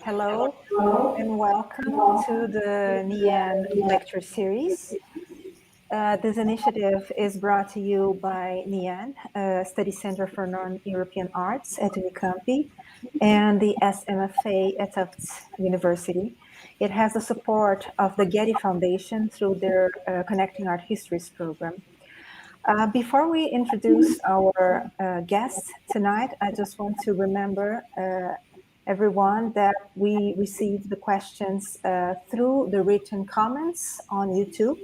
Hello and welcome to the NEANE Lecture Series. This initiative is brought to you by NEANE, Study Center for Non-European Arts at Unicamp, and the SMFA at Tufts University. It has the support of the Getty Foundation through their Connecting Art Histories program. Before we introduce our guests tonight, I just want to remember everyone that we received the questions through the written comments on YouTube.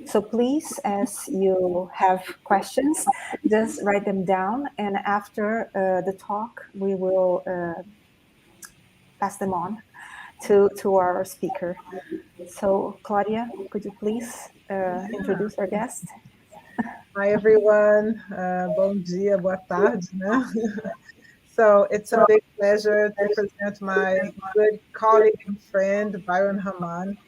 So please, as you have questions, just write them down, and after the talk, we will pass them on to our speaker. So Claudia, could you please introduce our guest? Hi everyone, bom dia, boa tarde, né? So it's a big pleasure to present my good colleague and friend, Byron Hamman.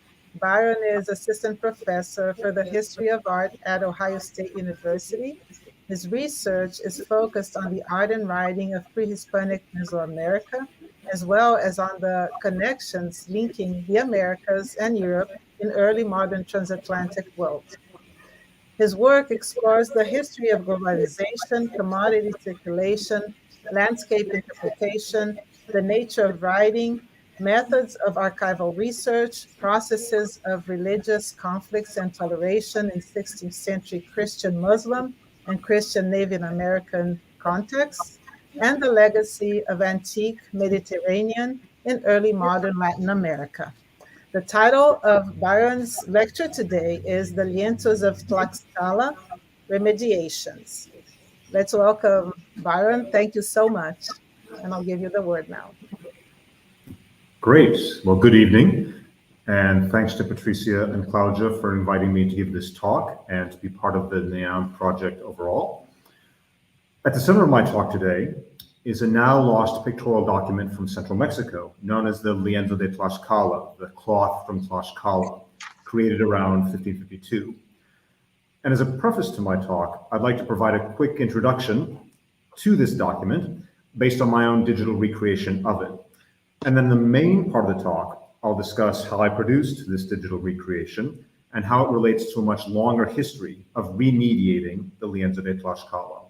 Byron is assistant professor for the history of art at Ohio State University. His research is focused on the art and writing of pre-Hispanic Mesoamerica, as well as on the connections linking the Americas and Europe in early modern transatlantic world. His work explores the history of globalization, commodity circulation, landscape interpretation, the nature of writing, methods of archival research, processes of religious conflicts and toleration in 16th century Christian Muslim and Christian Native American contexts, and the legacy of antique Mediterranean and early modern Latin America. The title of Byron's lecture today is The Lienzos of Tlaxcala, Remediações. Let's welcome Byron. Thank you so much. And I'll give you the word now. Great. Well, good evening. And thanks to Patricia and Claudia for inviting me to give this talk and to be part of the NEANE project overall. At the center of my talk today is a now lost pictorial document from central Mexico, known as the Lienzos de Tlaxcala, the cloth from Tlaxcala, created around 1552. And as a preface to my talk, I'd like to provide a quick introduction to this document based on my own digital recreation of it. And then the main part of the talk, I'll discuss how I produced this digital recreation and how it relates to a much longer history of remediating the Lienzos de Tlaxcala.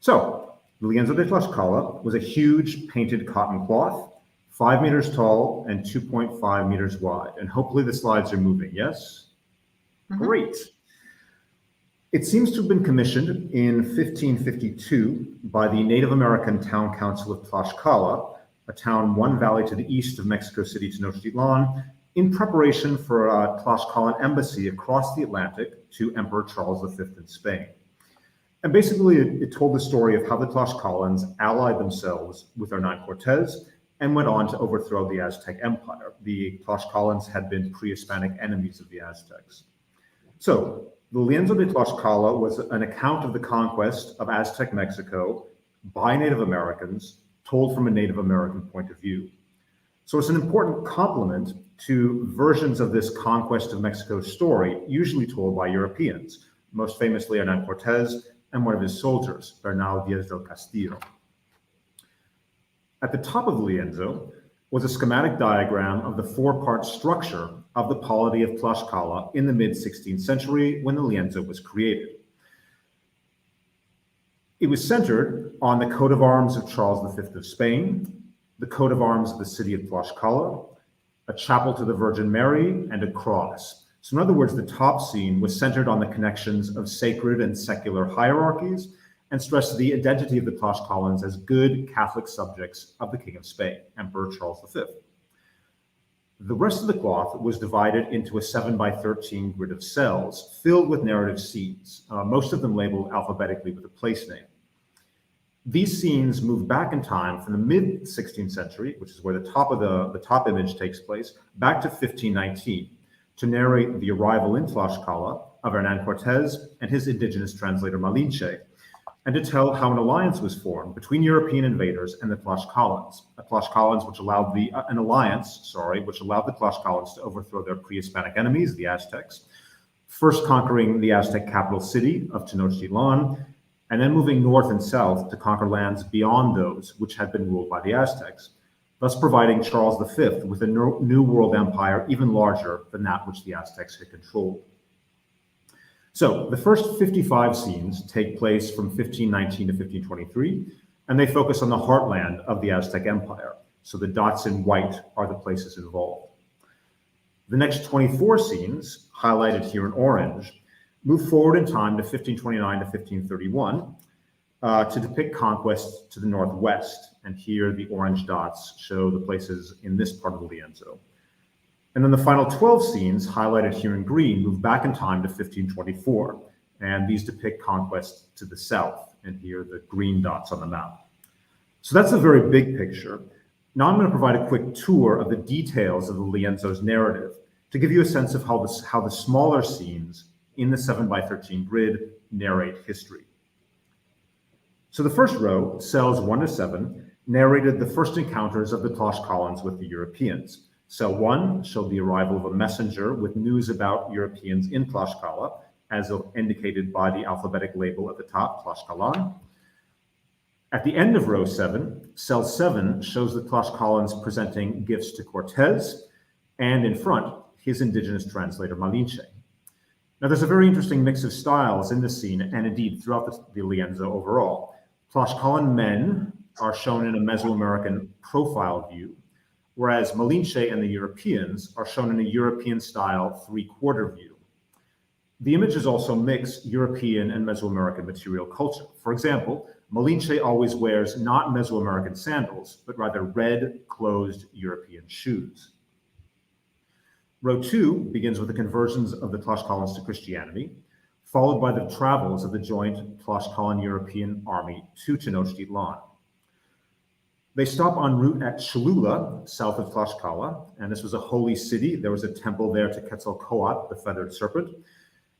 So, the Lienzos de Tlaxcala was a huge painted cotton cloth, 5 meters tall and 2.5 meters wide. And hopefully the slides are moving, yes? Mm-hmm. Great. It seems to have been commissioned in 1552 by the Native American Town Council of Tlaxcala, a town 1 valley to the east of Mexico City Tenochtitlan, in preparation for a Tlaxcalan embassy across the Atlantic to Emperor Charles V in Spain. And basically, it told the story of how the Tlaxcalans allied themselves with Hernán Cortés and went on to overthrow the Aztec Empire. The Tlaxcalans had been pre-Hispanic enemies of the Aztecs. So, the Lienzos de Tlaxcala was an account of the conquest of Aztec Mexico by Native Americans, told from a Native American point of view. So it's an important complement to versions of this conquest of Mexico story, usually told by Europeans, most famously Hernán Cortés and one of his soldiers, Bernal Díaz del Castillo. At the top of the lienzo was a schematic diagram of the 4-part structure of the polity of Tlaxcala in the mid-16th century when the lienzo was created. It was centered on the coat of arms of Charles V of Spain, the coat of arms of the city of Tlaxcala, a chapel to the Virgin Mary, and a cross. So in other words, the top scene was centered on the connections of sacred and secular hierarchies and stressed the identity of the Tlaxcalans as good Catholic subjects of the King of Spain, Emperor Charles V. The rest of the cloth was divided into a 7x13 grid of cells filled with narrative scenes, most of them labeled alphabetically with a place name. These scenes move back in time from the mid-16th century, which is where the top image takes place, back to 1519, to narrate the arrival in Tlaxcala of Hernan Cortes and his indigenous translator Malinche, and to tell how an alliance was formed between European invaders and the Tlaxcalans, which allowed the Tlaxcalans to overthrow their pre-Hispanic enemies, the Aztecs, first conquering the Aztec capital city of Tenochtitlan, and then moving north and south to conquer lands beyond those which had been ruled by the Aztecs, thus providing Charles V with a new world empire even larger than that which the Aztecs had controlled. So the first 55 scenes take place from 1519 to 1523, and they focus on the heartland of the Aztec Empire. So the dots in white are the places involved. The next 24 scenes, highlighted here in orange, move forward in time to 1529 to 1531 to depict conquests to the northwest. And here the orange dots show the places in this part of the Lienzo. And then the final 12 scenes, highlighted here in green, move back in time to 1524. And these depict conquests to the south. And here the green dots on the map. So that's a very big picture. Now I'm going to provide a quick tour of the details of the Lienzo's narrative to give you a sense of how the smaller scenes in the 7x13 grid narrate history. So the first row, cells 1 to 7, narrated the first encounters of the Tlaxcalans with the Europeans. Cell 1 showed the arrival of a messenger with news about Europeans in Tlaxcala, as indicated by the alphabetic label at the top, Tlaxcalan. At the end of row 7, cell 7 shows the Tlaxcalans presenting gifts to Cortes, and in front, his indigenous translator, Malinche. Now, there's a very interesting mix of styles in this scene, and indeed throughout the Lienzo overall. Tlaxcalan men are shown in a Mesoamerican profile view, whereas Malinche and the Europeans are shown in a European-style three-quarter view. The images also mix European and Mesoamerican material culture. For example, Malinche always wears not Mesoamerican sandals, but rather red, closed European shoes. Row 2 begins with the conversions of the Tlaxcalans to Christianity, followed by the travels of the joint Tlaxcalan European army to Tenochtitlan. They stop en route at Cholula, south of Tlaxcala, and this was a holy city. There was a temple there to Quetzalcoatl, the feathered serpent.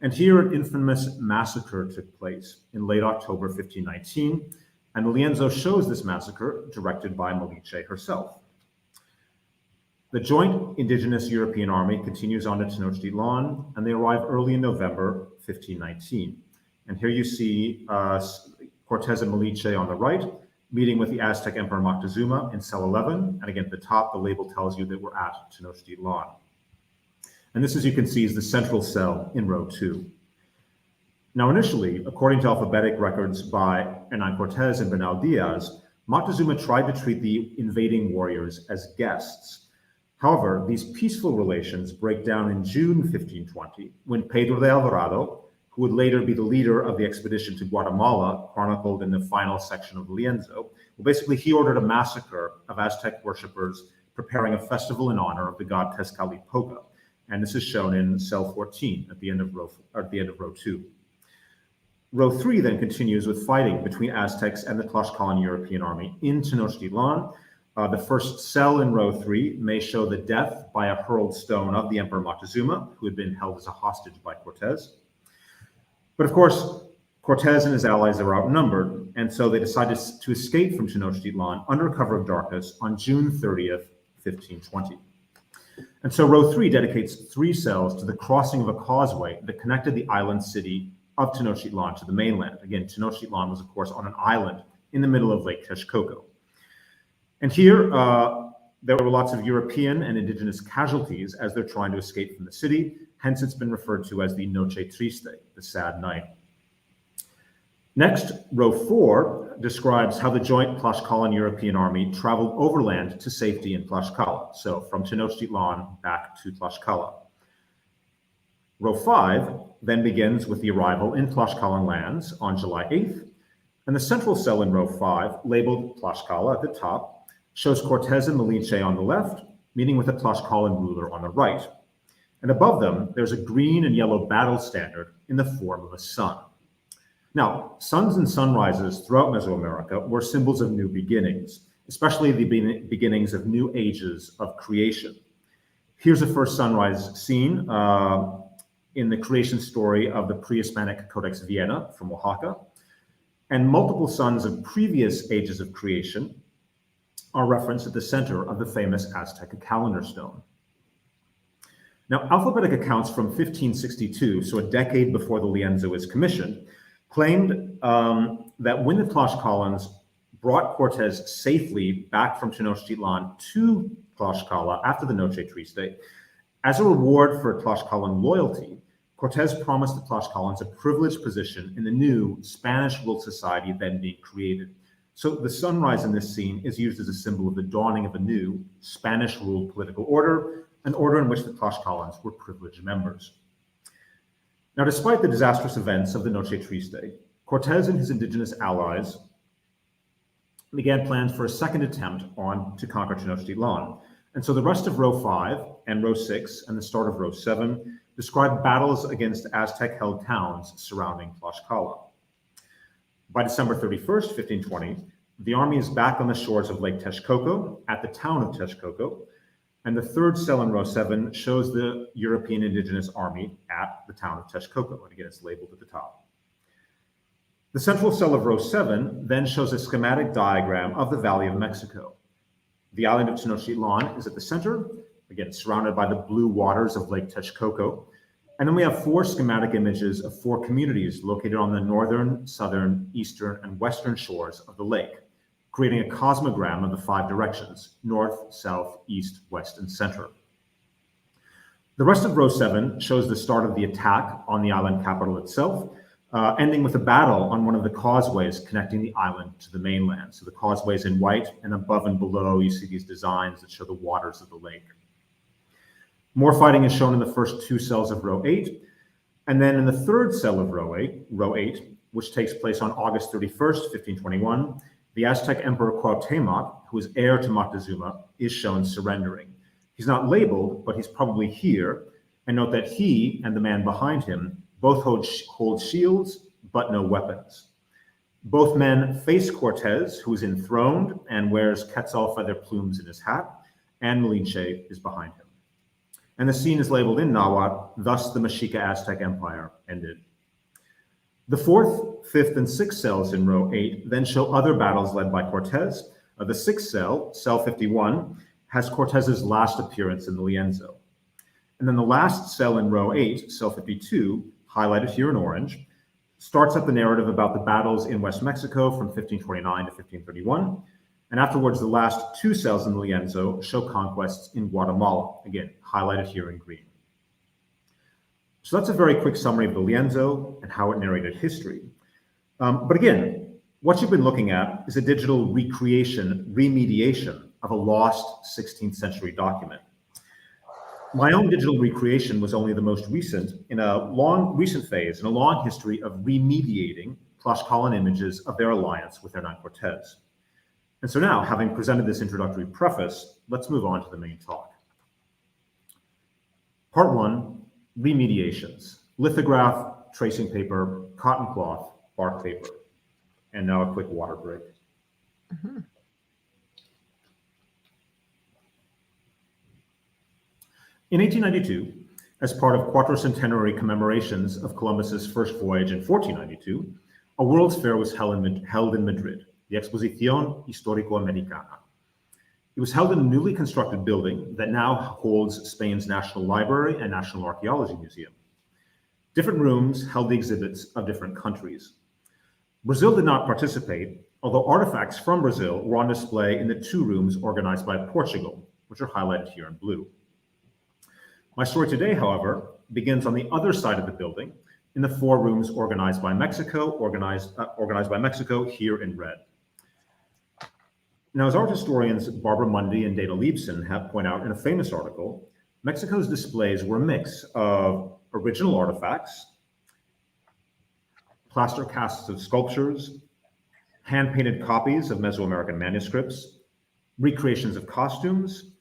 And here an infamous massacre took place in late October 1519, and the Lienzo shows this massacre directed by Malinche herself. The joint indigenous European army continues on to Tenochtitlan, and they arrive early in November 1519. And here you see Cortes and Malinche on the right, meeting with the Aztec Emperor Moctezuma in cell 11. And again, at the top, the label tells you that we're at Tenochtitlan. And this, as you can see, is the central cell in row 2. Now, initially, according to alphabetic records by Hernan Cortes and Bernal Diaz, Moctezuma tried to treat the invading warriors as guests. However, these peaceful relations break down in June 1520, when Pedro de Alvarado, who would later be the leader of the expedition to Guatemala, chronicled in the final section of the Lienzo, well, basically he ordered a massacre of Aztec worshippers preparing a festival in honor of the god Tezcatlipoca. And this is shown in cell 14 at the end of row 2. Row 3 then continues with fighting between Aztecs and the Tlaxcalan European army in Tenochtitlan. The first cell in row 3 may show the death by a hurled stone of the Emperor Moctezuma, who had been held as a hostage by Cortes. But of course, Cortes and his allies are outnumbered, and so they decided to escape from Tenochtitlan under cover of darkness on June 30th, 1520. And so row 3 dedicates 3 cells to the crossing of a causeway that connected the island city of Tenochtitlan to the mainland. Again, Tenochtitlan was, of course, on an island in the middle of Lake Texcoco. And here, there were lots of European and indigenous casualties as they're trying to escape from the city. Hence, it's been referred to as the Noche Triste, the sad night. Next, row 4 describes how the joint Tlaxcalan European army traveled overland to safety in Tlaxcala, so from Tenochtitlan back to Tlaxcala. Row 5 then begins with the arrival in Tlaxcalan lands on July 8th, and the central cell in row 5, labeled Tlaxcala at the top, shows Cortes and Malinche on the left, meeting with a Tlaxcalan ruler on the right. And above them, there's a green and yellow battle standard in the form of a sun. Now, suns and sunrises throughout Mesoamerica were symbols of new beginnings, especially the beginnings of new ages of creation. Here's a first sunrise scene in the creation story of the pre-Hispanic Codex Vienna from Oaxaca. And multiple suns of previous ages of creation are referenced at the center of the famous Aztec calendar stone. Now, alphabetic accounts from 1562, so a decade before the Lienzo is commissioned, claimed that when the Tlaxcalans brought Cortes safely back from Tenochtitlan to Tlaxcala after the Noche Triste, as a reward for Tlaxcalan loyalty, Cortes promised the Tlaxcalans a privileged position in the new Spanish-ruled society then being created. So the sunrise in this scene is used as a symbol of the dawning of a new Spanish-ruled political order, an order in which the Tlaxcalans were privileged members. Now, despite the disastrous events of the Noche Triste, Cortes and his indigenous allies began plans for a second attempt to conquer Tenochtitlan. And so the rest of row 5 and row 6 and the start of row 7 describe battles against Aztec-held towns surrounding Tlaxcala. By December 31st, 1520, the army is back on the shores of Lake Texcoco at the town of Texcoco, and the third cell in row 7 shows the European indigenous army at the town of Texcoco, and again, it's labeled at the top. The central cell of row 7 then shows a schematic diagram of the Valley of Mexico. The island of Tenochtitlan is at the center, again, surrounded by the blue waters of Lake Texcoco. And then we have 4 schematic images of 4 communities located on the northern, southern, eastern, and western shores of the lake, creating a cosmogram of the 5 directions: north, south, east, west, and center. The rest of row 7 shows the start of the attack on the island capital itself, ending with a battle on one of the causeways connecting the island to the mainland. So the causeway's in white, and above and below you see these designs that show the waters of the lake. More fighting is shown in the first 2 cells of row 8, and then in the third cell of row 8, which takes place on August 31st, 1521, the Aztec Emperor Cuauhtemoc, who is heir to Moctezuma, is shown surrendering. He's not labeled, but he's probably here, and note that he and the man behind him both hold shields, but no weapons. Both men face Cortes, who is enthroned and wears quetzal feather plumes in his hat, and Malinche is behind him. And the scene is labeled in Nahuatl, thus the Mexica Aztec Empire ended. The 4th, 5th, and 6th cells in row 8 then show other battles led by Cortes. The 6th cell, cell 51, has Cortes's last appearance in the Lienzo. And then the last cell in row 8, cell 52, highlighted here in orange, starts up the narrative about the battles in West Mexico from 1529 to 1531. And afterwards, the last 2 cells in the Lienzo show conquests in Guatemala, again, highlighted here in green. So that's a very quick summary of the Lienzo and how it narrated history. But again, what you've been looking at is a digital remediation of a lost 16th century document. My own digital recreation was only the most recent in a long history of remediating Tlaxcalan images of their alliance with Hernan Cortes. And so now, having presented this introductory preface, let's move on to the main talk. Part 1, remediations: lithograph, tracing paper, cotton cloth, bark paper. And now a quick water break. Mm-hmm. In 1892, as part of quattrocentenary commemorations of Columbus's first voyage in 1492, a World's Fair was held in Madrid, the Exposición Histórico-Americana. It was held in a newly constructed building that now holds Spain's National Library and National Archaeology Museum. Different rooms held the exhibits of different countries. Brazil did not participate, although artifacts from Brazil were on display in the 2 rooms organized by Portugal, which are highlighted here in blue. My story today, however, begins on the other side of the building in the 4 rooms organized by Mexico, here in red. Now, as art historians Barbara Mundy and Dana Liebson have pointed out in a famous article, Mexico's displays were a mix of original artifacts, plaster casts of sculptures, hand-painted copies of Mesoamerican manuscripts, recreations of costumes,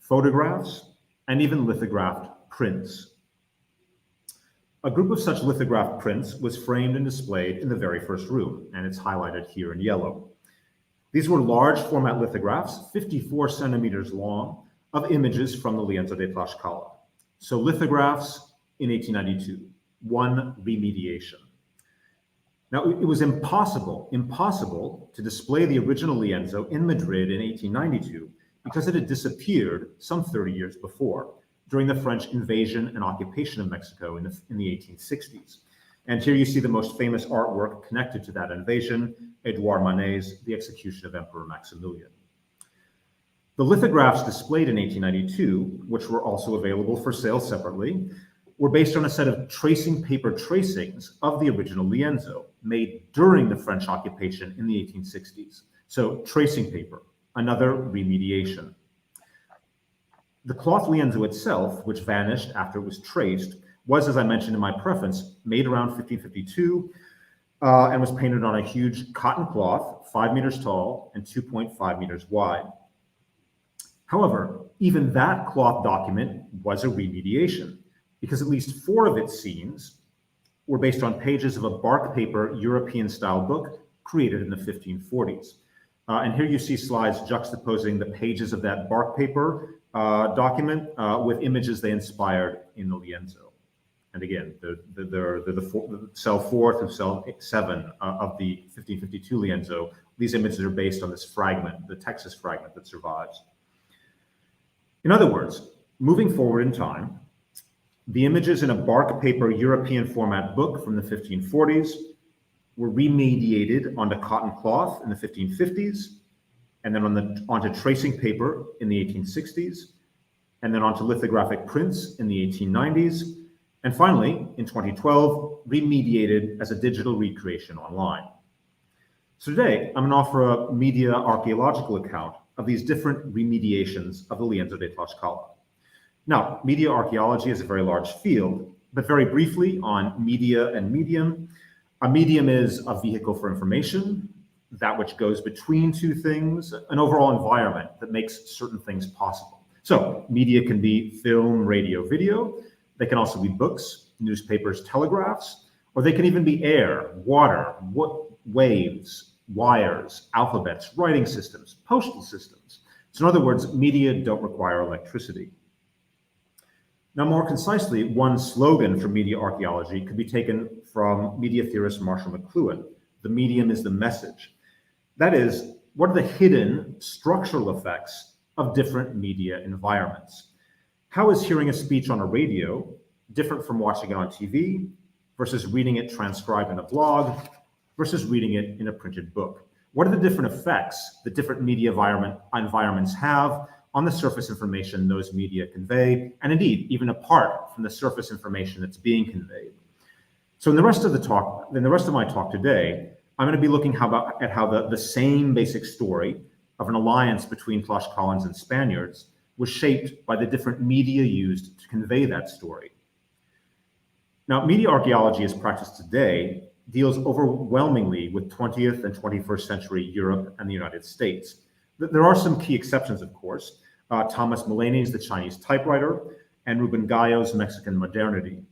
photographs, and even lithographed prints. A group of such lithographed prints was framed and displayed in the very first room, and it's highlighted here in yellow. These were large format lithographs, 54 centimeters long, of images from the Lienzos de Tlaxcala. So lithographs in 1892, one remediation. Now, it was impossible to display the original lienzo in Madrid in 1892 because it had disappeared some 30 years before, during the French invasion and occupation of Mexico in the 1860s. And here you see the most famous artwork connected to that invasion, Edouard Manet's The Execution of Emperor Maximilian. The lithographs displayed in 1892, which were also available for sale separately, were based on a set of tracing paper tracings of the original lienzo made during the French occupation in the 1860s. So tracing paper, another remediation. The cloth lienzo itself, which vanished after it was traced, was, as I mentioned in my preface, made around 1552 and was painted on a huge cotton cloth, 5 meters tall and 2.5 meters wide. However, even that cloth document was a remediation, because at least 4 of its scenes were based on pages of a bark paper European-style book created in the 1540s. And here you see slides juxtaposing the pages of that bark paper document with images they inspired in the lienzo. And again, the cell 4 through cell 7 of the 1552 lienzo, these images are based on this fragment, the Texas fragment that survives. In other words, moving forward in time, the images in a bark paper European format book from the 1540s were remediated onto cotton cloth in the 1550s, and then onto tracing paper in the 1860s, and then onto lithographic prints in the 1890s, and finally, in 2012, remediated as a digital recreation online. So today, I'm going to offer a media archaeological account of these different remediations of the Lienzos de Tlaxcala. Now, media archaeology is a very large field, but very briefly on media and medium. A medium is a vehicle for information, that which goes between two things, an overall environment that makes certain things possible. So media can be film, radio, video. They can also be books, newspapers, telegraphs, or they can even be air, water, waves, wires, alphabets, writing systems, postal systems. So in other words, media don't require electricity. Now, more concisely, one slogan for media archaeology could be taken from media theorist Marshall McLuhan: the medium is the message. That is, what are the hidden structural effects of different media environments? How is hearing a speech on a radio different from watching it on TV, versus reading it transcribed in a blog, versus reading it in a printed book? What are the different effects that different media environments have on the surface information those media convey, and indeed, even apart from the surface information that's being conveyed? So in the rest of my talk today, I'm going to be looking at how the same basic story of an alliance between Tlaxcalans and Spaniards was shaped by the different media used to convey that story. Now, media archaeology as practiced today deals overwhelmingly with 20th and 21st century Europe and the United States. There are some key exceptions, of course. Thomas Mullany's The Chinese Typewriter and Ruben Gallo's Mexican Modernity.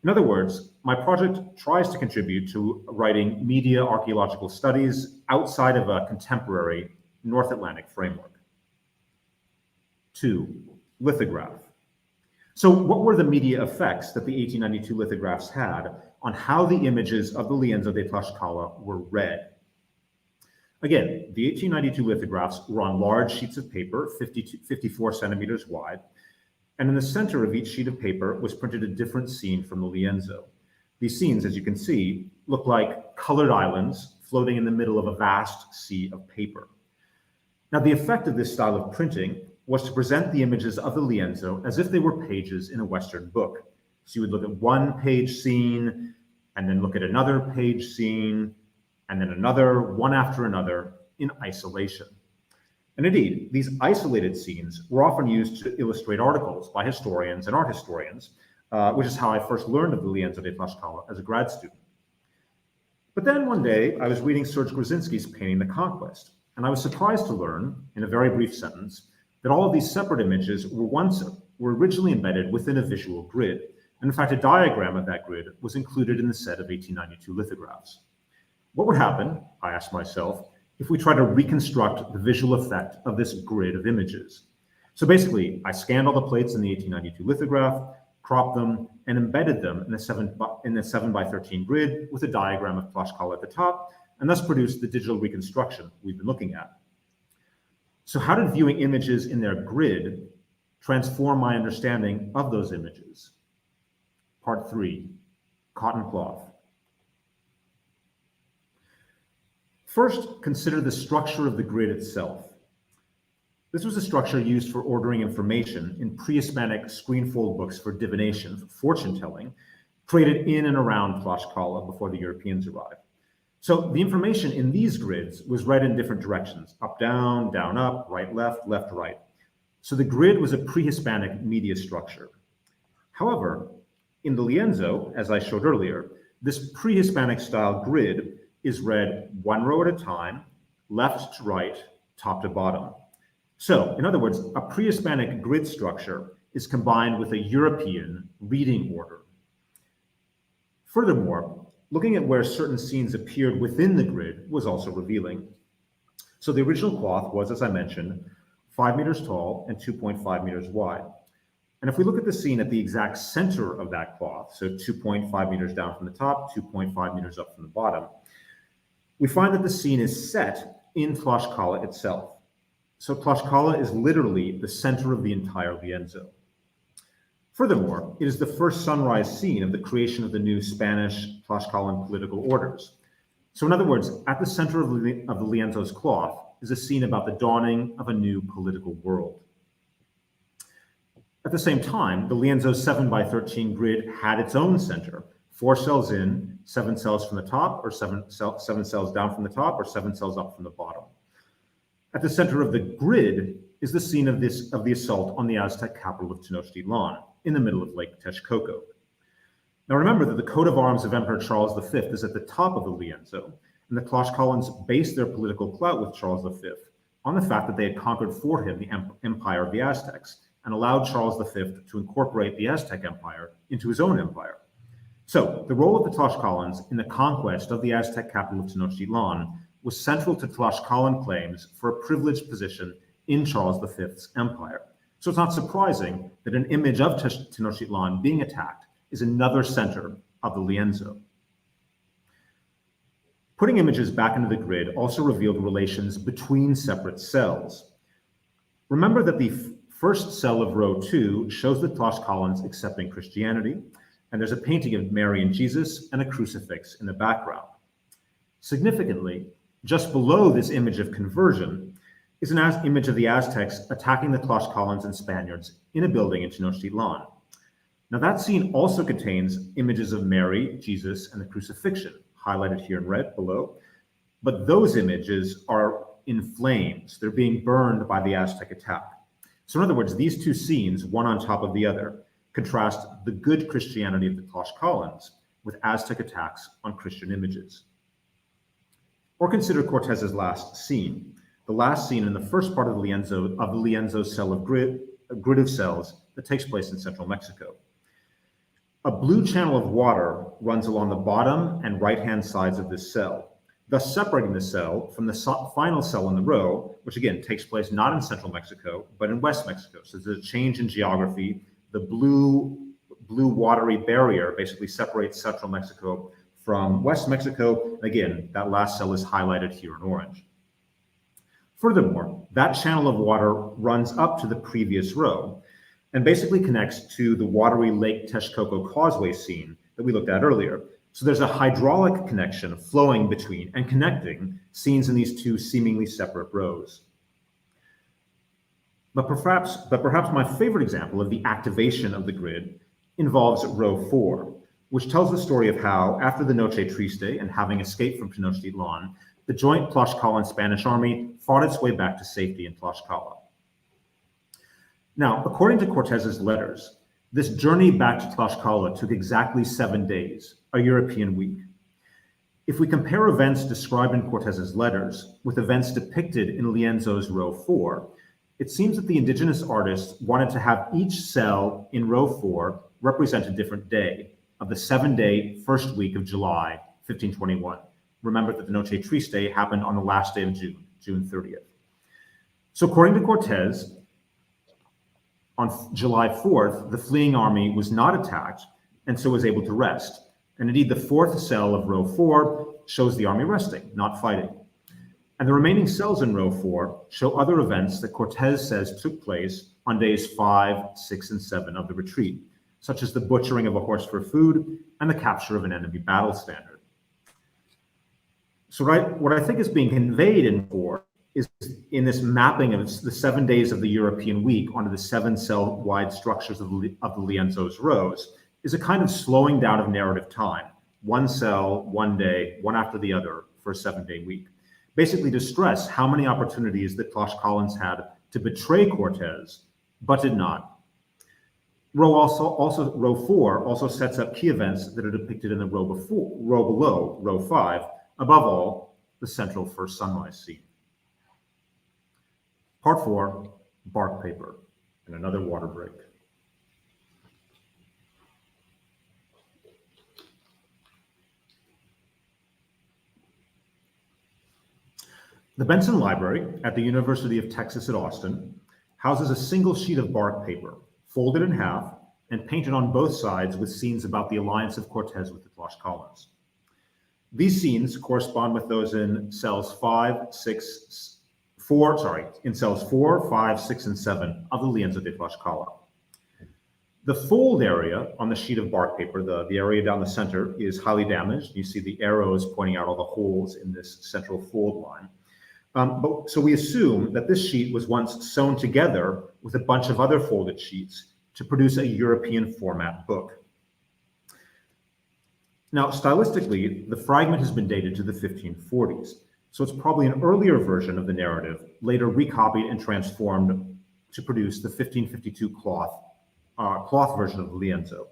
In other words, my project tries to contribute to writing media archaeological studies outside of a contemporary North Atlantic framework. 2, lithograph. So what were the media effects that the 1892 lithographs had on how the images of the Lienzos de Tlaxcala were read? Again, the 1892 lithographs were on large sheets of paper, 54 centimeters wide, and in the center of each sheet of paper was printed a different scene from the lienzo. These scenes, as you can see, look like colored islands floating in the middle of a vast sea of paper. Now, the effect of this style of printing was to present the images of the lienzo as if they were pages in a Western book. So you would look at one page scene, and then look at another page scene, and then another, one after another, in isolation. And indeed, these isolated scenes were often used to illustrate articles by historians and art historians, which is how I first learned of the Lienzos de Tlaxcala as a grad student. But then one day, I was reading Serge Grzinski's painting The Conquest, and I was surprised to learn, in a very brief sentence, that all of these separate images were originally embedded within a visual grid. And in fact, a diagram of that grid was included in the set of 1892 lithographs. What would happen, I asked myself, if we try to reconstruct the visual effect of this grid of images? So basically, I scanned all the plates in the 1892 lithograph, cropped them, and embedded them in a 7x13 grid with a diagram of Tlaxcala at the top, and thus produced the digital reconstruction we've been looking at. So how did viewing images in their grid transform my understanding of those images? Part 3, cotton cloth. First, consider the structure of the grid itself. This was a structure used for ordering information in pre-Hispanic screenfold books for divination, for fortune telling, created in and around Tlaxcala before the Europeans arrived. So the information in these grids was read in different directions, up, down, up, right, left, right. So the grid was a pre-Hispanic media structure. However, in the lienzo, as I showed earlier, this pre-Hispanic style grid is read one row at a time, left to right, top to bottom. So, in other words, a pre-Hispanic grid structure is combined with a European reading order. Furthermore, looking at where certain scenes appeared within the grid was also revealing. So the original cloth was, as I mentioned, 5 meters tall and 2.5 meters wide. And if we look at the scene at the exact center of that cloth, so 2.5 meters down from the top, 2.5 meters up from the bottom, we find that the scene is set in Tlaxcala itself. So Tlaxcala is literally the center of the entire lienzo. Furthermore, it is the first sunrise scene of the creation of the new Spanish Tlaxcalan political orders. So in other words, at the center of the lienzo's cloth is a scene about the dawning of a new political world. At the same time, the lienzo's 7x13 grid had its own center, 4 cells in, 7 cells from the top, or 7 cells down from the top, or 7 cells up from the bottom. At the center of the grid is the scene of the assault on the Aztec capital of Tenochtitlan, in the middle of Lake Texcoco. Now remember that the coat of arms of Emperor Charles V is at the top of the lienzo, and the Tlaxcalans based their political clout with Charles V on the fact that they had conquered for him the empire of the Aztecs and allowed Charles V to incorporate the Aztec empire into his own empire. So the role of the Tlaxcalans in the conquest of the Aztec capital of Tenochtitlan was central to Tlaxcalan claims for a privileged position in Charles V's empire. So it's not surprising that an image of Tenochtitlan being attacked is another center of the lienzo. Putting images back into the grid also revealed relations between separate cells. Remember that the first cell of row 2 shows the Tlaxcalans accepting Christianity, and there's a painting of Mary and Jesus and a crucifix in the background. Significantly, just below this image of conversion is an image of the Aztecs attacking the Tlaxcalans and Spaniards in a building in Tenochtitlan. Now that scene also contains images of Mary, Jesus, and the crucifixion, highlighted here in red below, but those images are in flames. They're being burned by the Aztec attack. So in other words, these two scenes, one on top of the other, contrast the good Christianity of the Tlaxcalans with Aztec attacks on Christian images. Or consider Cortez's last scene, the last scene in the first part of the lienzo's cell of grid of cells that takes place in central Mexico. A blue channel of water runs along the bottom and right-hand sides of this cell, thus separating the cell from the final cell in the row, which again takes place not in central Mexico, but in West Mexico. So there's a change in geography. The blue watery barrier basically separates central Mexico from West Mexico. Again, that last cell is highlighted here in orange. Furthermore, that channel of water runs up to the previous row and basically connects to the watery Lake Texcoco causeway scene that we looked at earlier. So there's a hydraulic connection flowing between and connecting scenes in these two seemingly separate rows. But perhaps my favorite example of the activation of the grid involves row 4, which tells the story of how, after the Noche Triste and having escaped from Tenochtitlan, the joint Tlaxcalan Spanish army fought its way back to safety in Tlaxcala. Now, according to Cortez's letters, this journey back to Tlaxcala took exactly 7 days, a European week. If we compare events described in Cortez's letters with events depicted in Lienzo's row 4, it seems that the indigenous artists wanted to have each cell in row 4 represent a different day of the 7-day first week of July, 1521. Remember that the Noche Triste happened on the last day of June 30th. So according to Cortez, On July 4th, the fleeing army was not attacked and so was able to rest. And indeed, the fourth cell of row 4 shows the army resting, not fighting. And the remaining cells in row 4 show other events that Cortez says took place on days 5, 6, and 7 of the retreat, such as the butchering of a horse for food and the capture of an enemy battle standard. So what I think is being conveyed in 4 is in this mapping of the 7 days of the European week onto the 7 cell-wide structures of the Lienzos rows is a kind of slowing down of narrative time, one cell, one day, one after the other for a 7-day week, basically to stress how many opportunities that Tlaxcalans had to betray Cortez, but did not. Row 4 also sets up key events that are depicted in the row below, row 5, above all, the central first sunrise scene. Part 4, bark paper, and another water break. The Benson Library at the University of Texas at Austin houses a single sheet of bark paper, folded in half and painted on both sides with scenes about the alliance of Cortez with the Tlaxcalans. These scenes correspond with those in cells 4, 5, 6, and 7 of the Lienzos de Tlaxcala. The fold area on the sheet of bark paper, the area down the center, is highly damaged. You see the arrows pointing out all the holes in this central fold line. So we assume that this sheet was once sewn together with a bunch of other folded sheets to produce a European format book. Now, stylistically, the fragment has been dated to the 1540s, so it's probably an earlier version of the narrative, later recopied and transformed to produce the 1552 cloth version of the Lienzo.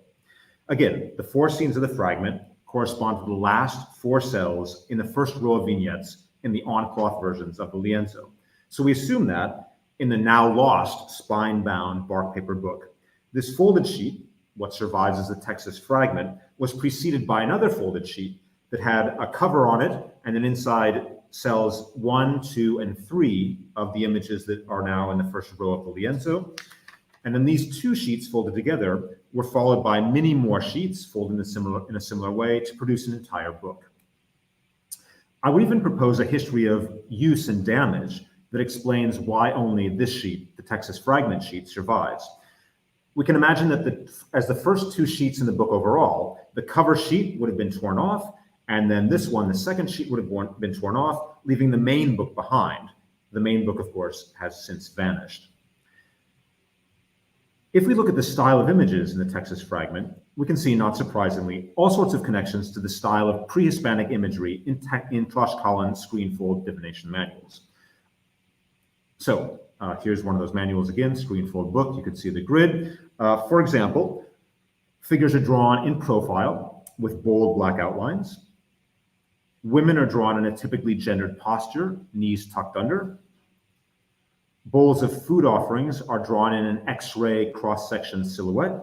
Again, the 4 scenes of the fragment correspond to the last 4 cells in the first row of vignettes in the on-cloth versions of the Lienzo. So we assume that in the now lost spine-bound bark paper book, this folded sheet, what survives as the Texas fragment, was preceded by another folded sheet that had a cover on it, and then inside cells 1, 2, and 3 of the images that are now in the first row of the Lienzo. And then these 2 sheets folded together were followed by many more sheets folded in a similar way to produce an entire book. I would even propose a history of use and damage that explains why only this sheet, the Texas fragment sheet, survives. We can imagine that as the first 2 sheets in the book overall, the cover sheet would have been torn off, and then this one, the second sheet, would have been torn off, leaving the main book behind. The main book, of course, has since vanished. If we look at the style of images in the Texas fragment, we can see, not surprisingly, all sorts of connections to the style of pre-Hispanic imagery in Tlaxcalan screenfold divination manuals. So here's one of those manuals again, screenfold book. You can see the grid. For example, figures are drawn in profile with bold black outlines. Women are drawn in a typically gendered posture, knees tucked under. Bowls of food offerings are drawn in an X-ray cross-section silhouette.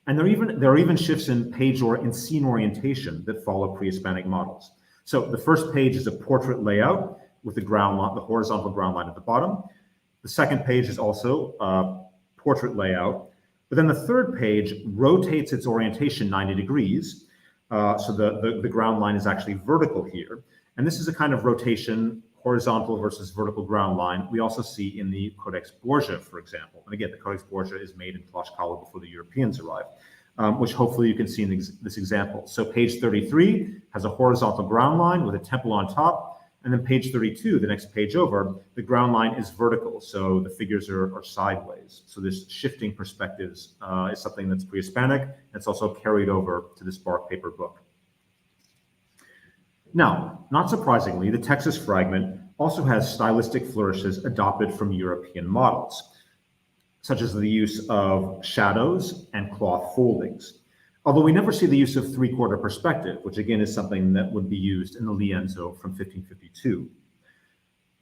And there are even shifts in page or in scene orientation that follow pre-Hispanic models. So the first page is a portrait layout with the horizontal ground line at the bottom. The second page is also a portrait layout, but then the third page rotates its orientation 90 degrees. So the ground line is actually vertical here. And this is a kind of rotation, horizontal versus vertical ground line, we also see in the Codex Borgia, for example. And again, the Codex Borgia is made in Tlaxcala before the Europeans arrived, which hopefully you can see in this example. So page 33 has a horizontal ground line with a temple on top, and then page 32, the next page over, the ground line is vertical, so the figures are sideways. So this shifting perspectives is something that's pre-Hispanic, and it's also carried over to this bark paper book. Now, not surprisingly, the Texas fragment also has stylistic flourishes adopted from European models, such as the use of shadows and cloth foldings. Although we never see the use of three-quarter perspective, which again is something that would be used in the Lienzo from 1552.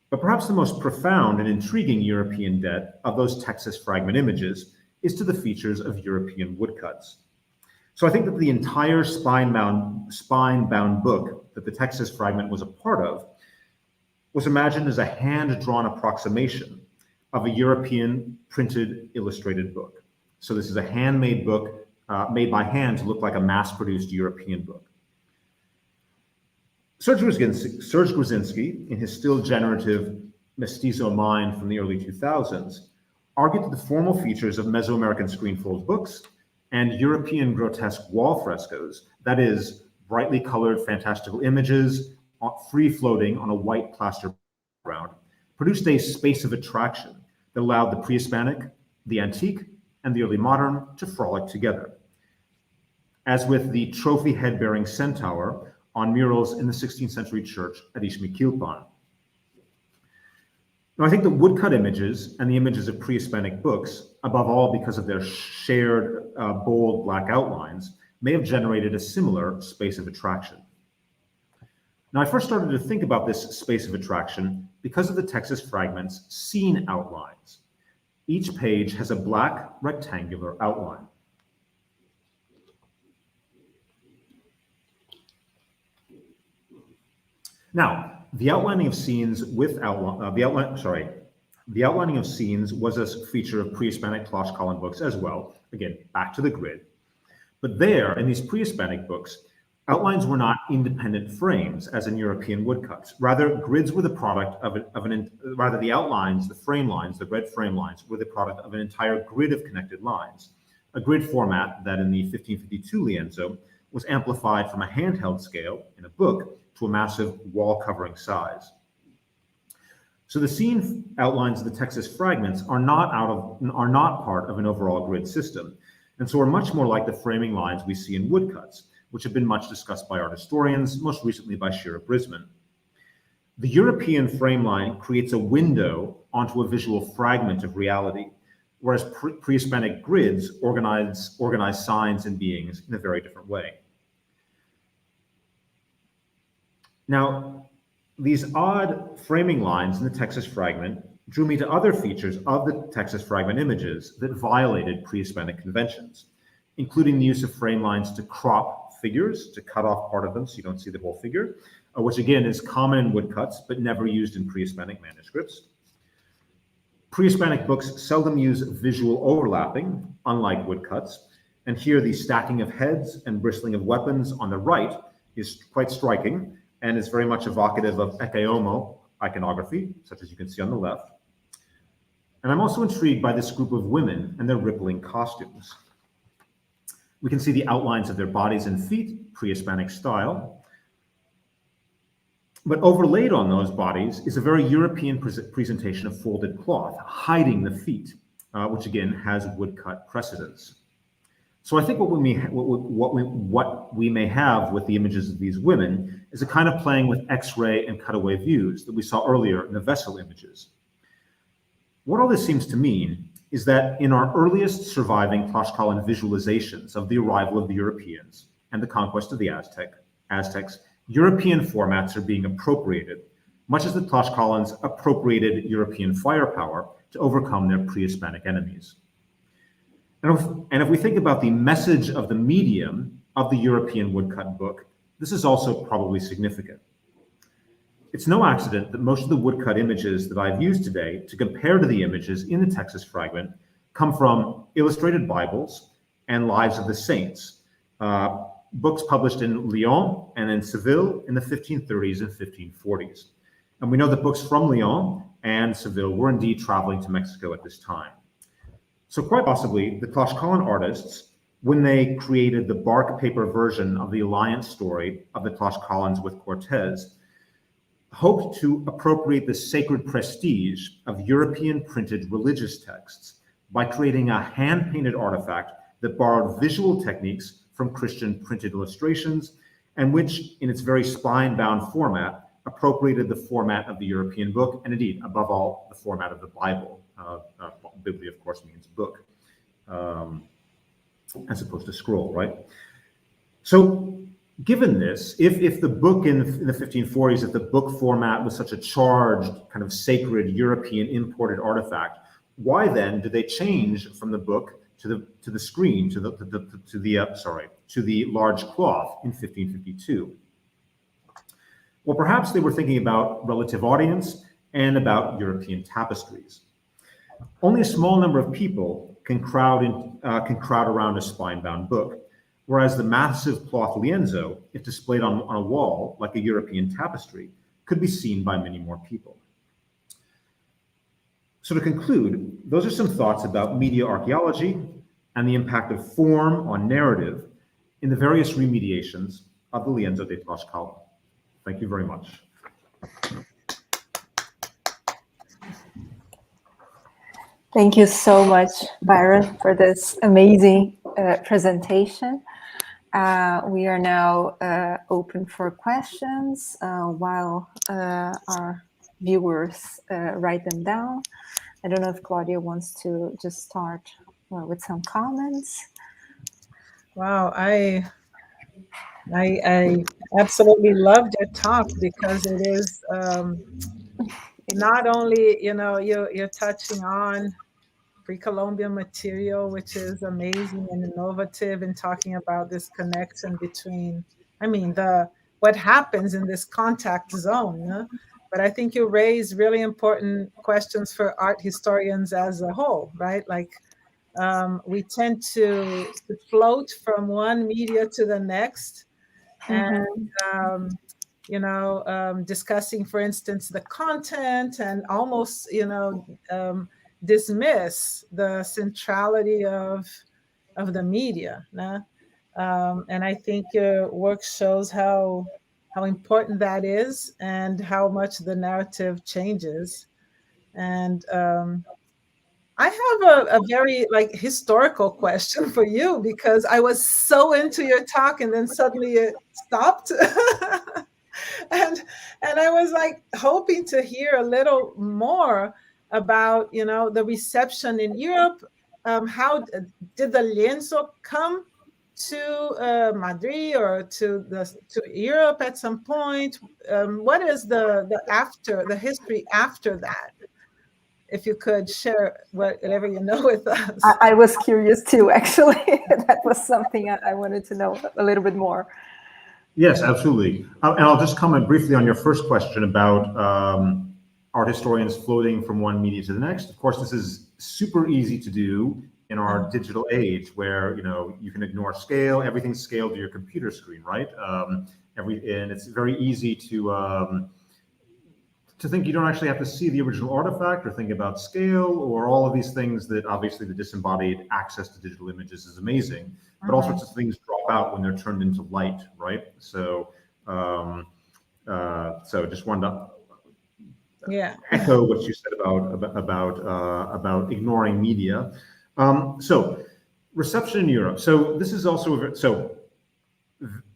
But perhaps the most profound and intriguing European debt of those Texas fragment images is to the features of European woodcuts. So I think that the entire spine-bound book that the Texas fragment was a part of was imagined as a hand-drawn approximation of a European printed illustrated book. So this is a handmade book made by hand to look like a mass-produced European book. Serge Grudzinski, in his still generative Mestizo Mind from the early 2000s, argued that the formal features of Mesoamerican screenfold books and European grotesque wall frescoes, that is, brightly colored fantastical images, free-floating on a white plaster background, produced a space of attraction that allowed the pre-Hispanic, the antique, and the early modern to frolic together. As with the trophy head-bearing centaur on murals in the 16th century church at Ixmiquilpan. Now, I think the woodcut images and the images of pre-Hispanic books, above all because of their shared bold black outlines, may have generated a similar space of attraction. Now, I first started to think about this space of attraction because of the Texas Fragments scene outlines. Each page has a black rectangular outline. Now, the outlining of scenes the outlining of scenes was a feature of pre-Hispanic Tlaxcalan books as well. Again, back to the grid. But there, in these pre-Hispanic books, outlines were not independent frames, as in European woodcuts. Rather, grids were the product rather the outlines, the frame lines, the red frame lines, were the product of an entire grid of connected lines. A grid format that in the 1552 Lienzo was amplified from a handheld scale in a book to a massive wall-covering size. So the scene outlines of the Texas Fragments are not part of an overall grid system, and so are much more like the framing lines we see in woodcuts, which have been much discussed by art historians, most recently by Shira Brisman. The European frame line creates a window onto a visual fragment of reality, whereas pre-Hispanic grids organize signs and beings in a very different way. Now, these odd framing lines in the Texas Fragment drew me to other features of the Texas Fragment images that violated pre-Hispanic conventions, including the use of frame lines to crop figures, to cut off part of them so you don't see the whole figure, which again is common in woodcuts, but never used in pre-Hispanic manuscripts. Pre-Hispanic books seldom use visual overlapping, unlike woodcuts, and here the stacking of heads and bristling of weapons on the right is quite striking, and is very much evocative of Ekeomo iconography, such as you can see on the left. And I'm also intrigued by this group of women and their rippling costumes. We can see the outlines of their bodies and feet, pre-Hispanic style. But overlaid on those bodies is a very European presentation of folded cloth, hiding the feet, which again has woodcut precedence. So I think what we may have with the images of these women is a kind of playing with X-ray and cutaway views that we saw earlier in the vessel images. What all this seems to mean is that in our earliest surviving Tlaxcalan visualizations of the arrival of the Europeans and the conquest of the Aztecs, European formats are being appropriated, much as the Tlaxcalans appropriated European firepower to overcome their pre-Hispanic enemies. And if we think about the message of the medium of the European woodcut book, this is also probably significant. It's no accident that most of the woodcut images that I've used today to compare to the images in the Texas Fragment come from illustrated Bibles and Lives of the Saints, books published in Lyon and in Seville in the 1530s and 1540s. And we know that books from Lyon and Seville were indeed traveling to Mexico at this time. So quite possibly, the Tlaxcalan artists, when they created the bark paper version of the alliance story of the Tlaxcalans with Cortez, hoped to appropriate the sacred prestige of European printed religious texts by creating a hand-painted artifact that borrowed visual techniques from Christian printed illustrations, and which, in its very spine-bound format, appropriated the format of the European book, and indeed, above all, the format of the Bible. Biblia, of course, means book, as opposed to scroll, right? So, given this, if the book in the 1540s, if the book format was such a charged, kind of sacred European imported artifact, why then did they change from the book to the screen, to the large cloth in 1552? Well, perhaps they were thinking about relative audience and about European tapestries. Only a small number of people can crowd around a spine-bound book, whereas the massive cloth lienzo, if displayed on a wall like a European tapestry, could be seen by many more people. So to conclude, those are some thoughts about media archaeology and the impact of form on narrative in the various remediations of the Lienzos de Tlaxcala. Thank you very much. Thank you so much, Byron, for this amazing presentation. We are now open for questions while our viewers write them down. I don't know if Claudia wants to just start with some comments. Wow, I absolutely loved your talk because it is not only, you're touching on pre-Columbian material, which is amazing and innovative, in talking about this connection between, what happens in this contact zone. Huh? But I think you raise really important questions for art historians as a whole, right? Like, we tend to float from one media to the next, and discussing, for instance, the content, and almost dismiss the centrality of the media. And I think your work shows how important that is, and how much the narrative changes. And I have a very historical question for you, because I was so into your talk and then suddenly it stopped. and I was hoping to hear a little more about the reception in Europe. How did the lienzo come to Madrid or to Europe at some point? What is the history after that? If you could share whatever you know with us. I was curious too, actually. That was something I wanted to know a little bit more. Yes, absolutely. And I'll just comment briefly on your first question about art historians floating from one media to the next. Of course, this is super easy to do in our digital age, where you can ignore scale. Everything's scaled to your computer screen, right? And it's very easy to think you don't actually have to see the original artifact, or think about scale, or all of these things that obviously the disembodied access to digital images is amazing, but all sorts of things drop out when they're turned into light, right? So, so just wanted to echo what you said about ignoring media. So reception in Europe. So this is also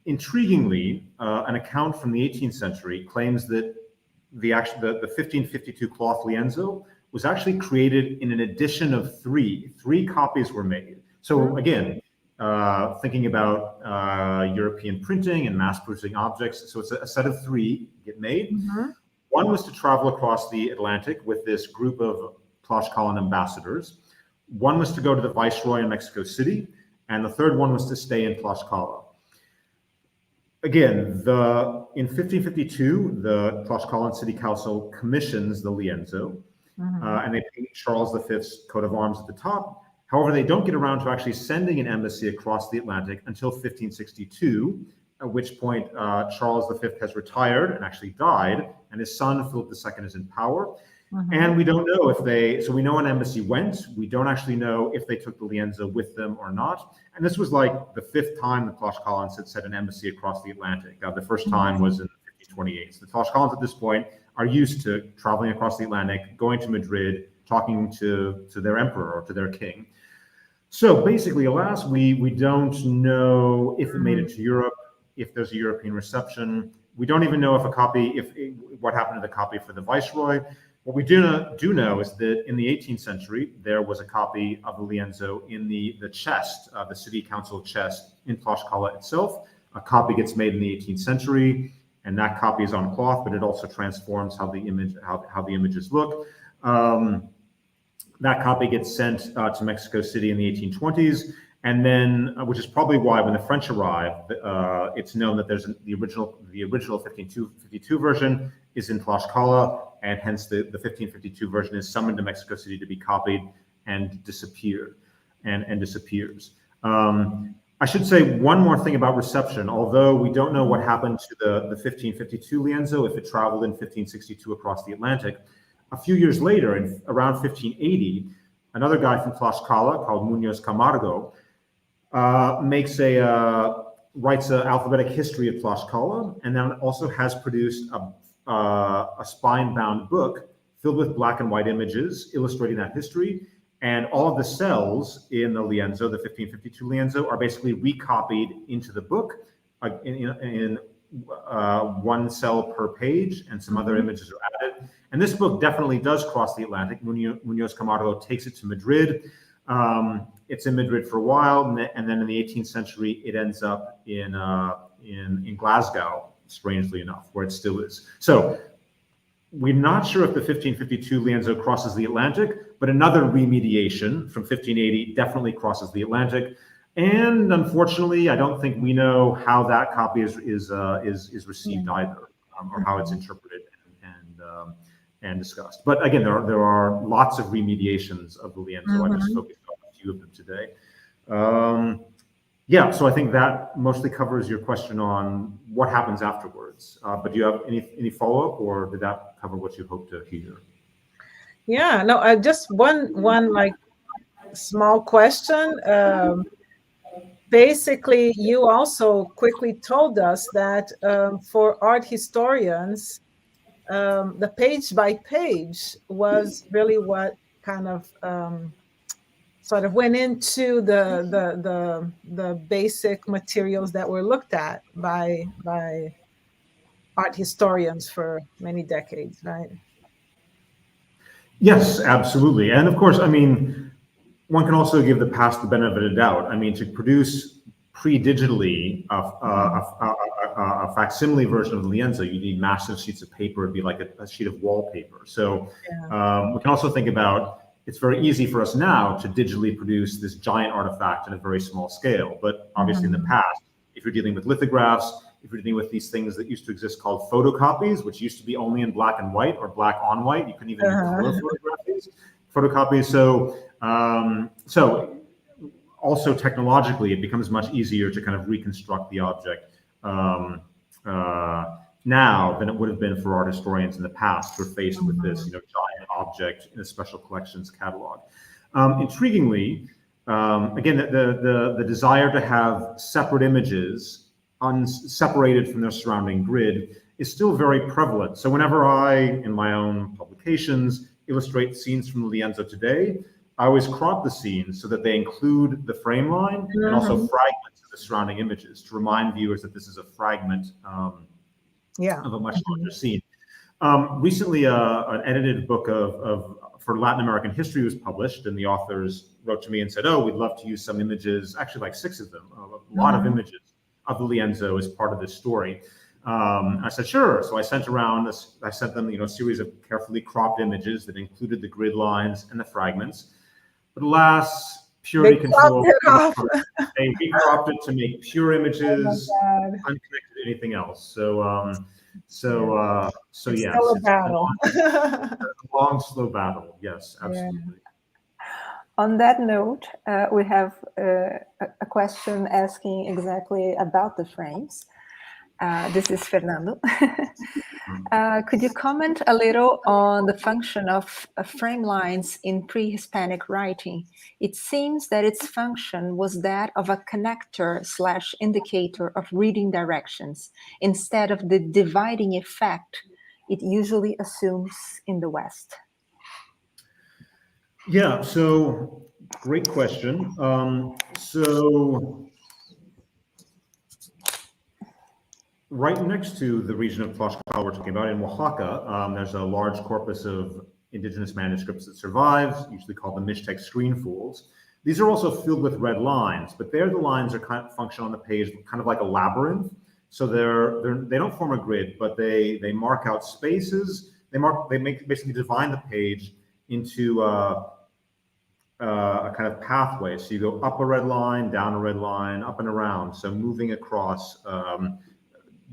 intriguingly, an account from the 18th century claims that the 1552 cloth lienzo was actually created in an edition of three. Three copies were made. So again, thinking about European printing and mass-producing objects, so it's a set of three get made. One was to travel across the Atlantic with this group of Tlaxcalan ambassadors. One was to go to the Viceroy in Mexico City, and the third one was to stay in Tlaxcala. Again, in 1552, the Tlaxcalan City Council commissions the lienzo, and they paint Charles V's coat of arms at the top. However, they don't get around to actually sending an embassy across the Atlantic until 1562, at which point Charles V has retired and actually died, and his son Philip II is in power. And we don't know so we know an embassy went. We don't actually know if they took the lienzo with them or not. And this was like the fifth time the Tlaxcalans had sent an embassy across the Atlantic. The first time was in 1528. So the Tlaxcalans at this point are used to traveling across the Atlantic, going to Madrid, talking to their emperor or to their king. So basically, alas, we don't know if it made it to Europe, if there's a European reception. We don't even know what happened to the copy for the Viceroy. What we do know is that in the 18th century, there was a copy of the lienzo in the chest, the city council chest in Tlaxcala itself. A copy gets made in the 18th century, and that copy is on cloth, but it also transforms how the images look. That copy gets sent to Mexico City in the 1820s, And then, which is probably why when the French arrived, it's known that there's the original 1552 version is in Tlaxcala, and hence the 1552 version is summoned to Mexico City to be copied and disappears. I should say one more thing about reception. Although we don't know what happened to the 1552 lienzo, if it traveled in 1562 across the Atlantic, a few years later, in around 1580, another guy from Tlaxcala called Muñoz Camargo writes an alphabetic history of Tlaxcala, and then also has produced a spine-bound book filled with black and white images illustrating that history. And all of the cells in the lienzo, the 1552 lienzo, are basically recopied into the book in one cell per page, and some other images are added. And this book definitely does cross the Atlantic. Muñoz Camargo takes it to Madrid. It's in Madrid for a while, and then in the 18th century, it ends up in Glasgow, strangely enough, where it still is. So we're not sure if the 1552 lienzo crosses the Atlantic, but another remediation from 1580 definitely crosses the Atlantic. And unfortunately, I don't think we know how that copy is received either, or how it's interpreted and discussed. But again, there are lots of remediations of the lienzo. I just focused on a few of them today. Yeah, so I think that mostly covers your question on what happens afterwards. But do you have any follow-up, or did that cover what you hope to hear? Yeah, no, just one like small question. Basically, you also quickly told us that for art historians, the page by page was really what kind of sort of went into the basic materials that were looked at by art historians for many decades, right? Yes, absolutely. And of course, I mean, one can also give the past the benefit of the doubt. I mean, to produce pre-digitally a facsimile version of the lienzo, you need massive sheets of paper. It'd be like a sheet of wallpaper. So we can also think about, it's very easy for us now to digitally produce this giant artifact in a very small scale. But obviously in the past, if you're dealing with lithographs, if you're dealing with these things that used to exist called photocopies, which used to be only in black and white or black on white, you couldn't even do color photocopies. So also technologically, it becomes much easier to kind of reconstruct the object now than it would have been for art historians in the past who were faced with this, giant object in a special collections catalog. Intriguingly, again, the desire to have separate images separated from their surrounding grid is still very prevalent. So whenever I, in my own publications, illustrate scenes from the lienzo today, I always crop the scenes so that they include the frame line and also fragments of the surrounding images to remind viewers that this is a fragment of a much larger scene. Recently, an edited book for Latin American history was published, and the authors wrote to me and said, "Oh, we'd love to use some images, actually like 6 of them, a lot of images of the lienzo as part of this story." I said, "Sure." So I sent them, a series of carefully cropped images that included the grid lines and the fragments. But alas, purity control. They recropped it to make pure images, unconnected to anything else. So yes, still a battle. A long, slow battle. Yes, absolutely. Yeah. On that note, we have a question asking exactly about the frames. This is Fernando. Could you comment a little on the function of frame lines in pre-Hispanic writing? It seems that its function was that of a connector/indicator of reading directions instead of the dividing effect it usually assumes in the West. Yeah, so great question. Right next to the region of Tlaxcala we're talking about, in Oaxaca, there's a large corpus of indigenous manuscripts that survives, usually called the Mixtec screen fools. These are also filled with red lines, but there the lines are kind of function on the page kind of like a labyrinth. So they don't form a grid, but they mark out spaces. They basically divide the page into a kind of pathway. So you go up a red line, down a red line, up and around. So moving across,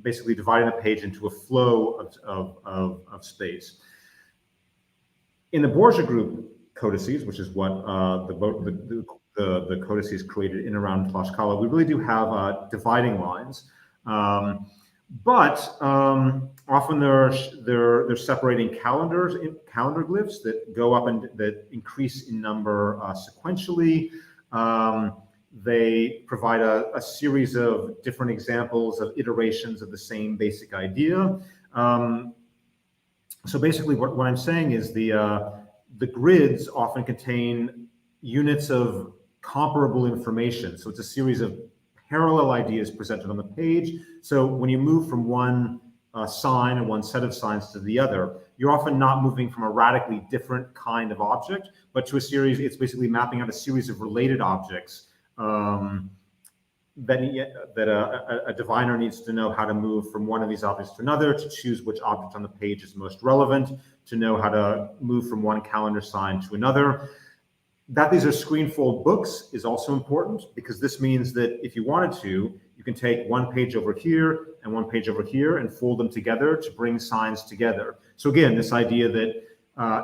basically dividing the page into a flow of space. In the Borgia group codices, which is what the codices created in around Tlaxcala, we really do have dividing lines. But often they're separating calendar glyphs that go up and that increase in number sequentially. They provide a series of different examples of iterations of the same basic idea. So basically, what I'm saying is the grids often contain units of comparable information. So it's a series of parallel ideas presented on the page. So when you move from one sign or one set of signs to the other, you're often not moving from a radically different kind of object, but to a series. It's basically mapping out a series of related objects that a diviner needs to know how to move from one of these objects to another, to choose which object on the page is most relevant, to know how to move from one calendar sign to another. That these are screenfold books is also important, because this means that if you wanted to, you can take one page over here and one page over here and fold them together to bring signs together. So again, this idea that